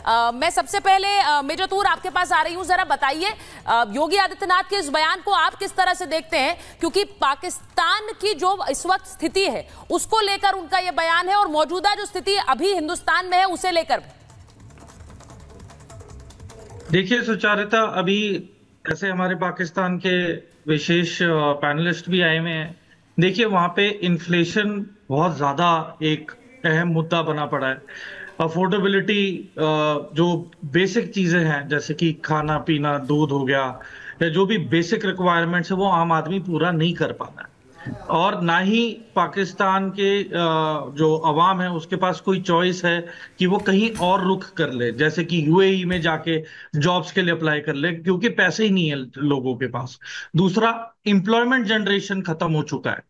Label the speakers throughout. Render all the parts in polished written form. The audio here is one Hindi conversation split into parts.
Speaker 1: मैं सबसे पहले मेजर तूर आपके पास आ रही हूं, जरा बताइए योगी आदित्यनाथ के इस बयान को आप किस तरह से देखते हैं, क्योंकि पाकिस्तान की जो इस वक्त स्थिति है उसको लेकर उनका यह बयान है और मौजूदा जो स्थिति अभी हिंदुस्तान में है उसे लेकर।
Speaker 2: देखिए सुचारिता, अभी ऐसे हमारे पाकिस्तान के विशेष पैनलिस्ट भी आए हुए हैं। देखिए वहां पे इन्फ्लेशन बहुत ज्यादा एक अहम मुद्दा बना पड़ा है। अफोर्डेबिलिटी, जो बेसिक चीजें हैं जैसे कि खाना पीना, दूध हो गया, या जो भी बेसिक रिक्वायरमेंट्स है वो आम आदमी पूरा नहीं कर पाता है। और ना ही पाकिस्तान के जो अवाम है उसके पास कोई चॉइस है कि वो कहीं और रुख कर ले, जैसे कि यूएई में जाके जॉब्स के लिए अप्लाई कर ले, क्योंकि पैसे ही नहीं है लोगों के पास। दूसरा, एम्प्लॉयमेंट जनरेशन खत्म हो चुका है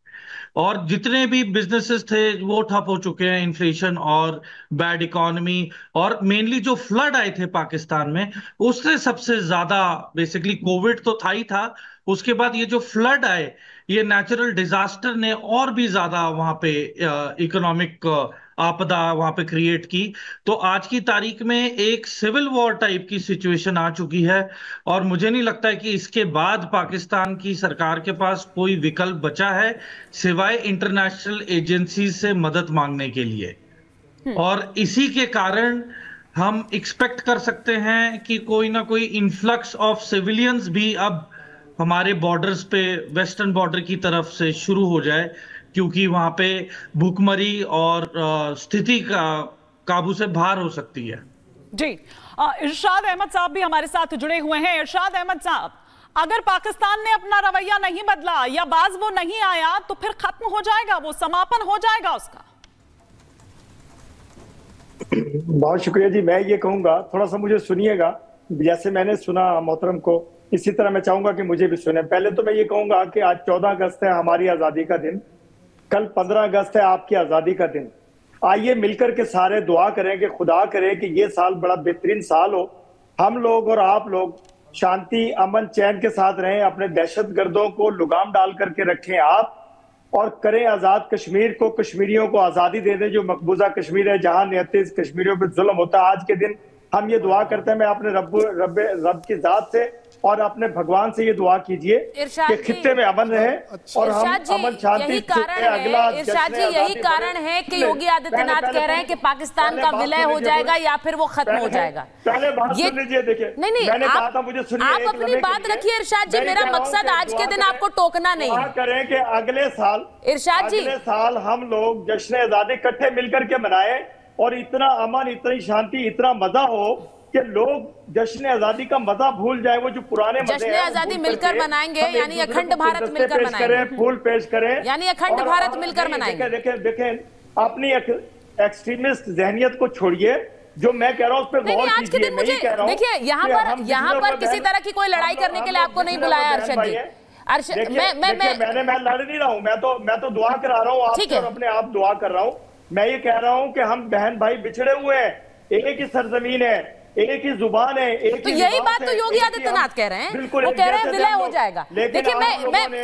Speaker 2: और जितने भी बिजनेसेस थे वो ठप हो चुके हैं। इन्फ्लेशन और बैड इकोनॉमी और मेनली जो फ्लड आए थे पाकिस्तान में, उससे सबसे ज्यादा, बेसिकली कोविड तो था ही था, उसके बाद ये जो फ्लड आए, ये नेचुरल डिजास्टर ने और भी ज्यादा वहां पे इकोनॉमिक आपदा वहां पे क्रिएट की। तो आज की तारीख में एक सिविल वॉर टाइप की सिचुएशन आ चुकी है और मुझे नहीं लगता है कि इसके बाद पाकिस्तान की सरकार के पास कोई विकल्प बचा है सिवाय इंटरनेशनल एजेंसी से मदद मांगने के लिए। और इसी के कारण हम एक्सपेक्ट कर सकते हैं कि कोई ना कोई इन्फ्लक्स ऑफ सिविलियंस भी अब हमारे बॉर्डर्स पे, वेस्टर्न बॉर्डर की तरफ से शुरू हो जाए, क्योंकि वहां पे भूखमरी और स्थिति का काबू से बाहर हो सकती है।
Speaker 3: जी, इरशाद अहमद साहब भी हमारे साथ जुड़े हुए हैं। इरशाद अहमद साहब, अगर पाकिस्तान ने अपना रवैया नहीं बदला या बाज वो नहीं आया तो फिर खत्म हो जाएगा, वो समापन हो जाएगा उसका?
Speaker 4: बहुत शुक्रिया जी। मैं ये कहूंगा, थोड़ा सा मुझे सुनिएगा। जैसे मैंने सुना मोहतरम को, इसी तरह मैं चाहूंगा कि मुझे भी सुने। पहले तो मैं ये कहूंगा कि आज 14 अगस्त है, हमारी आजादी का दिन। कल 15 अगस्त है, आपकी आजादी का दिन। आइए मिलकर के सारे दुआ करें कि खुदा करे कि ये साल बड़ा बेहतरीन साल हो। हम लोग और आप लोग शांति, अमन, चैन के साथ रहें, अपने दहशतगर्दों को लगाम डाल करके रखें आप, और करें आजाद कश्मीर को, कश्मीरियों को आजादी दे दें, जो मकबूजा कश्मीर है जहां 39 कश्मीरियों पर जुल्म होता है। आज के दिन हम ये दुआ करते हैं। मैं अपने रब की जात से और अपने भगवान से ये दुआ कीजिए कि खित्ते में अमन रहे और हम अमन शांति।
Speaker 1: इरशाद जी, यही कारण है कि योगी आदित्यनाथ कह रहे हैं कि पाकिस्तान का विलय हो जाएगा या फिर वो खत्म हो जाएगा।
Speaker 4: पहले बात सुन लीजिए। देखिए,
Speaker 1: नहीं,
Speaker 4: मैंने कहा था मुझे सुनिए,
Speaker 1: आप अपनी बात रखिए इरशाद जी। मेरा मकसद आज के दिन आपको टोकना नहीं है।
Speaker 4: करें कि अगले साल,
Speaker 1: इरशाद जी,
Speaker 4: अगले साल हम लोग जश्न आजादी इकट्ठे मिलकर के मनाएं और इतना अमन, इतनी शांति, इतना मजा हो कि लोग जश्न आजादी का मजा भूल जाए। वो जो पुराने
Speaker 1: जश्न आजादी मिलकर मनाएंगे, यानी अखंड भारत मिलकर मनाएंगे,
Speaker 4: फूल पेश करें,
Speaker 1: यानी अखंड भारत मिलकर मनाएंगे।
Speaker 4: देखें अपनी एक्सट्रीमिस्ट जहनियत को छोड़िए। जो मैं कह रहा हूँ उस पर गौर कीजिए। मैं कह रहा हूँ,
Speaker 1: देखिए यहाँ पर किसी तरह की कोई लड़ाई करने के लिए आपको नहीं बुलाया अरशद जी।
Speaker 4: मैं लड़ नहीं रहा हूँ, मैं तो दुआ करा रहा हूँ आपसे और अपने आप दुआ कर रहा हूँ। मैं ये कह रहा हूँ कि हम बहन भाई बिछड़े हुए हैं, एक ही सरजमीन है, एक ही जुबान है, एक
Speaker 1: तो यही बात तो योगी आदित्यनाथ कह रहे हैं। वो कह रहे हैं विलय हो जाएगा। देखिए मैं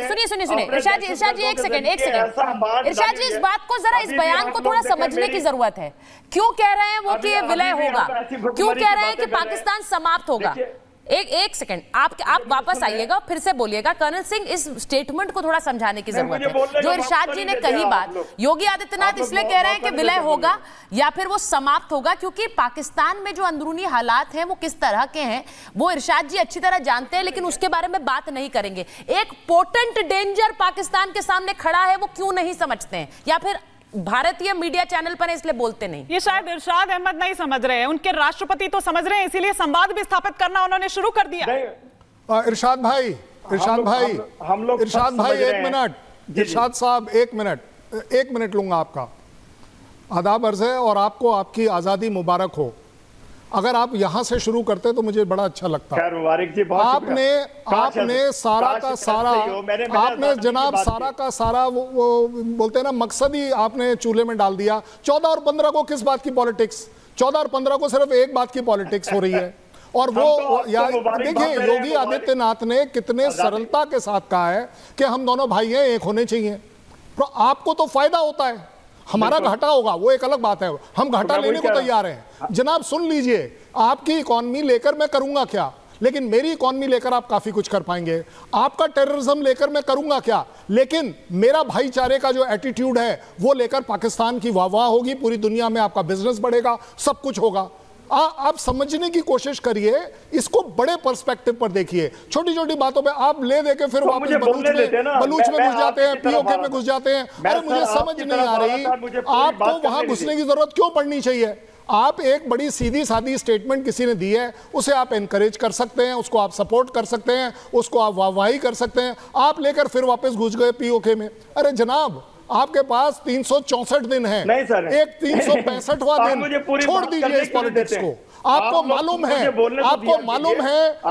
Speaker 1: सुनिए इरशाद जी एक सेकंड। इरशाद जी, इस बात को जरा, इस बयान को थोड़ा समझने की जरूरत है। क्यों कह रहे हैं वो कि ये विलय होगा? क्यों कह रहे हैं कि पाकिस्तान समाप्त होगा? एक सेकंड, आप वापस आइएगा, फिर से बोलिएगा। कर्नल सिंह, इस स्टेटमेंट को थोड़ा समझाने की जरूरत है। जो इरशाद जी ने कही बात, योगी आदित्यनाथ इसलिए कह रहे हैं कि विलय होगा या फिर वो समाप्त होगा, क्योंकि पाकिस्तान में जो अंदरूनी हालात हैं वो किस तरह के हैं वो इरशाद जी अच्छी तरह जानते हैं, लेकिन उसके बारे में बात नहीं करेंगे। एक पोटेंट डेंजर पाकिस्तान के सामने खड़ा है, वो क्यों नहीं समझते हैं, या फिर भारतीय मीडिया चैनल पर इसलिए बोलते नहीं?
Speaker 3: ये शायद इरशाद अहमद नहीं समझ रहे हैं, उनके राष्ट्रपति तो समझ रहे हैं, इसीलिए संवाद भी स्थापित करना उन्होंने शुरू कर दिया।
Speaker 5: इरशाद भाई एक मिनट। इरशाद साहब एक मिनट लूंगा आपका। आदाब अर्ज है और आपको आपकी आजादी मुबारक हो। अगर आप यहां से शुरू करते तो मुझे बड़ा अच्छा लगता। आपने सारा का सारा, आपने जनाब सारा का सारा वो बोलते हैं ना, मकसद ही आपने चूल्हे में डाल दिया। 14 और 15 को किस बात की पॉलिटिक्स? 14 और 15 को सिर्फ एक बात की पॉलिटिक्स हो रही है। और वो देखिए, योगी आदित्यनाथ ने कितने सरलता के साथ कहा है कि हम दोनों भाई हैं, एक होने चाहिए। तो आपको तो फायदा होता है, हमारा घाटा होगा वो एक अलग बात है, हम घाटा लेने को तैयार हैं। जनाब सुन लीजिए, आपकी इकॉनमी लेकर मैं करूंगा क्या, लेकिन मेरी इकॉनमी लेकर आप काफी कुछ कर पाएंगे। आपका टेररिज्म लेकर मैं करूंगा क्या, लेकिन मेरा भाईचारे का जो एटीट्यूड है वो लेकर पाकिस्तान की वाह-वाह होगी, पूरी दुनिया में आपका बिजनेस बढ़ेगा, सब कुछ होगा। आप समझने की कोशिश करिए, इसको बड़े पर्सपेक्टिव पर देखिए। छोटी छोटी बातों पे आप ले देके फिर वापस बलूच में घुस जाते हैं, पीओके में घुस जाते हैं। अरे मुझे समझ नहीं आ रही, आपको वहां घुसने की जरूरत क्यों पड़नी चाहिए। आप एक बड़ी सीधी सादी स्टेटमेंट किसी ने दी है, उसे आप एनकरेज कर सकते हैं, उसको आप सपोर्ट कर सकते हैं, उसको आप वाहवाही कर सकते हैं। आप लेकर फिर वापस घुस गए पीओके में। अरे जनाब, आपके पास 364 दिन है, एक 365वां दिन छोड़ दीजिए इस पॉलिटिक्स को। आपको मालूम है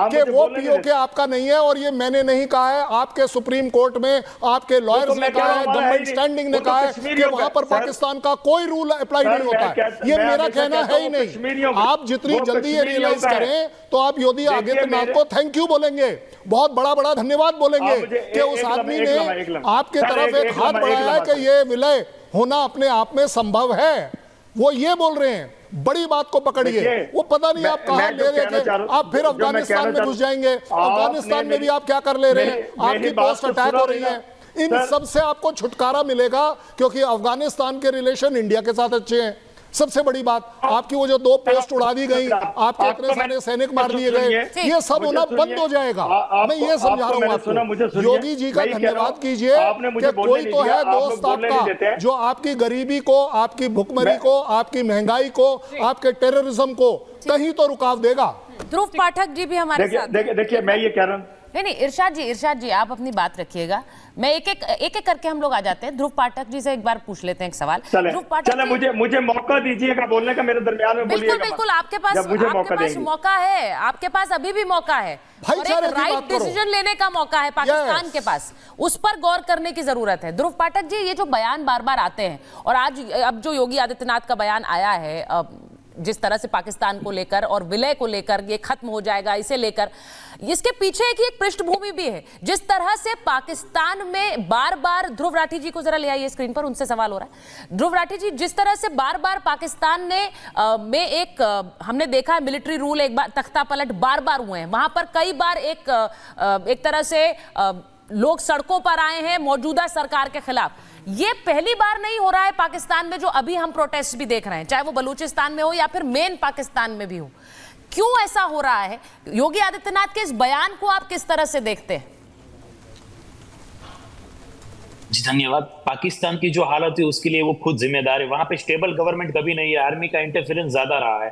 Speaker 5: कि वो पीओके आपका नहीं है, और ये मैंने नहीं कहा है, आपके सुप्रीम कोर्ट में आपके लॉयर्स ने कहा है, गवर्नमेंट स्टैंडिंग ने कहा है कि वहां पर पाकिस्तान का कोई रूल अप्लाई नहीं होता है। ये मेरा कहना है ही नहीं। आप जितनी जल्दी ये रियलाइज करें तो आप योगी आदित्यनाथ को थैंक यू बोलेंगे, बहुत बड़ा बड़ा धन्यवाद बोलेंगे कि उस आदमी ने आपके तरफ एक हाथ बढ़ाया है कि ये विलय होना अपने आप में संभव है। वो ये बोल रहे हैं, बड़ी बात को पकड़िए। वो पता नहीं आप कहां ले रहे थे, आप फिर अफगानिस्तान में घुस जाएंगे। अफगानिस्तान में भी आप क्या कर ले रहे हैं, आपकी पोस्ट अटैक हो रही है। इन सब से आपको छुटकारा मिलेगा, क्योंकि अफगानिस्तान के रिलेशन इंडिया के साथ अच्छे हैं। सबसे बड़ी बात, आपकी वो जो 2 पोस्ट उड़ा दी गई, आपके इतने सारे सैनिक मार दिए गए, ये सब होना बंद हो जाएगा। मैं ये समझा रहा हूँ आपको। योगी जी का धन्यवाद कीजिए कि कोई तो है दोस्त आपका जो आपकी गरीबी को, आपकी भुखमरी को, आपकी महंगाई को, आपके टेररिज्म को कहीं तो रुकाव देगा।
Speaker 1: ध्रुव पाठक जी भी हमारे साथ।
Speaker 4: देखिए मैं ये कह रहा हूँ,
Speaker 1: नहीं इरशाद जी आप अपनी बात रखिएगा। मैं एक एक करके हम लोग आ जाते हैं। ध्रुव पाठक जी से एक बार पूछ लेते हैं एक सवाल। ध्रुव पाठक, मुझे मौका दीजिएगा बोलने का, मेरे दरमियान में बोलिएगा। बिल्कुल आपके पास मौका है, आपके पास अभी भी मौका है, और एक राइट डिसीजन लेने का मौका है पाकिस्तान के पास, उस पर गौर करने की जरूरत है। ध्रुव पाठक जी, ये जो बयान बार बार आते हैं, और आज अब जो योगी आदित्यनाथ का बयान आया है, जिस तरह से पाकिस्तान को लेकर और विलय को लेकर, ये खत्म हो जाएगा इसे लेकर, इसके पीछे एक पृष्ठभूमि भी है। जिस तरह से पाकिस्तान में बार बार, ध्रुव राठी जी को जरा ले आइए स्क्रीन पर, उनसे सवाल हो रहा है। ध्रुव राठी जी, जिस तरह से बार बार पाकिस्तान ने हमने देखा है मिलिट्री रूल, एक बार तख्ता पलट बार बार हुए हैं वहां पर, कई बार एक तरह से लोग सड़कों पर आए हैं मौजूदा सरकार के खिलाफ। ये पहली बार नहीं हो रहा है पाकिस्तान में, जो अभी हम प्रोटेस्ट भी देख रहे हैं, चाहे वो बलूचिस्तान में हो या फिर मेन पाकिस्तान में भी हो। क्यों ऐसा हो रहा है? योगी आदित्यनाथ के इस बयान को आप किस तरह से देखते हैं?
Speaker 6: जी धन्यवाद। पाकिस्तान की जो हालत है उसके लिए वो खुद जिम्मेदार है। वहां पे स्टेबल गवर्नमेंट कभी नहीं है, आर्मी का इंटरफेरेंस ज्यादा रहा है।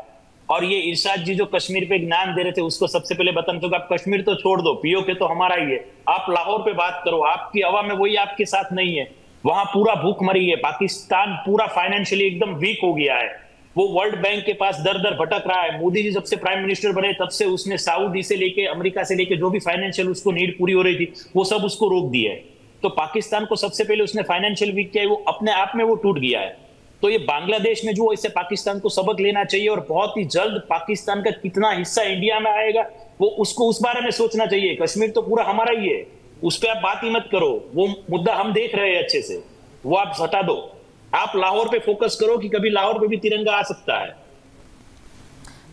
Speaker 6: और ये इरशाद जी जो कश्मीर पे ज्ञान दे रहे थे, उसको सबसे पहले बताना चाहिए, आप कश्मीर तो छोड़ दो, पीओके तो हमारा ही है। आप लाहौर पे बात करो, आपकी अवाम में वही आपके साथ नहीं है, वहां पूरा भूखमरी है। पाकिस्तान पूरा फाइनेंशियली एकदम वीक हो गया है, वो वर्ल्ड बैंक के पास दर दर भटक रहा है। मोदी जी जब से प्राइम मिनिस्टर बने तब से उसने सऊदी से लेके अमेरिका से लेके जो भी फाइनेंशियल उसको नीड पूरी हो रही थी, वो सब उसको रोक दिया है। तो पाकिस्तान को सबसे पहले उसने फाइनेंशियल वीक किया है, वो अपने आप में वो टूट गया है। तो ये बांग्लादेश में जो इससे पाकिस्तान को सबक लेना चाहिए, और बहुत ही जल्द पाकिस्तान का कितना हिस्सा इंडिया में आएगा वो उसको उस बारे में सोचना चाहिए। कश्मीर तो पूरा हमारा ही है, उस पर आप बात ही मत करो, वो मुद्दा हम देख रहे हैं अच्छे से, वो आप हटा दो। आप लाहौर पे फोकस करो कि कभी लाहौर पे भी तिरंगा आ सकता है।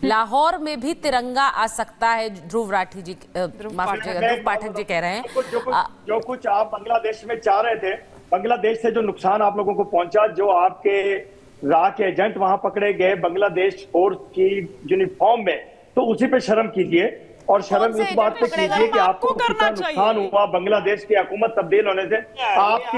Speaker 1: लाहौर में भी तिरंगा आ सकता है, ध्रुव राठी जी, ध्रुव पाठक जी कह रहे हैं।
Speaker 4: जो कुछ आप बांग्लादेश में चाह रहे थे, बांग्लादेश से जो नुकसान आप लोगों को पहुंचा, जो आपके राह के एजेंट वहां पकड़े गए बांग्लादेश फोर्स की यूनिफॉर्म में, तो उसी पे शर्म कीजिए। और शर्म इस बात पे कीजिए कि आपको कितना नुकसान हुआ बांग्लादेश की हुकूमत तब्दील होने से। आपकी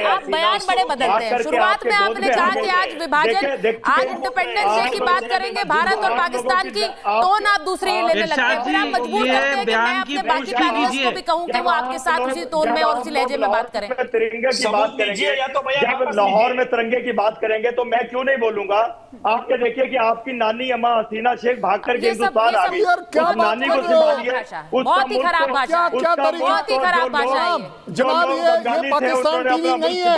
Speaker 1: आप बयान बड़े बदलते हैं। शुरुआत में आपने कहा कि आज विभाजन, आज इंडिपेंडेंस डे की बात करेंगे भारत और पाकिस्तान की, टोन आप दूसरी लेने लगते हैं। फिर आप मजबूर करते हैं कि मैं अपने बाकी पैनलिस्ट को भी कहूं कि वो आपके साथ उसी टोन में और उसी लहजे में बात करें।
Speaker 4: तिरंगे की बात करेंगे, जब लाहौर में तिरंगे की बात करेंगे तो मैं क्यों नहीं बोलूंगा। आपके देखिए कि आपकी नानी अम्मा हसीना शेख भाग करके हिंदुस्तान आ गई, नानी को संभालिए।
Speaker 1: बहुत ही खराब भाषा, बहुत ही खराब भाषा है
Speaker 5: जनाब। ये पाकिस्तान टीवी नहीं है,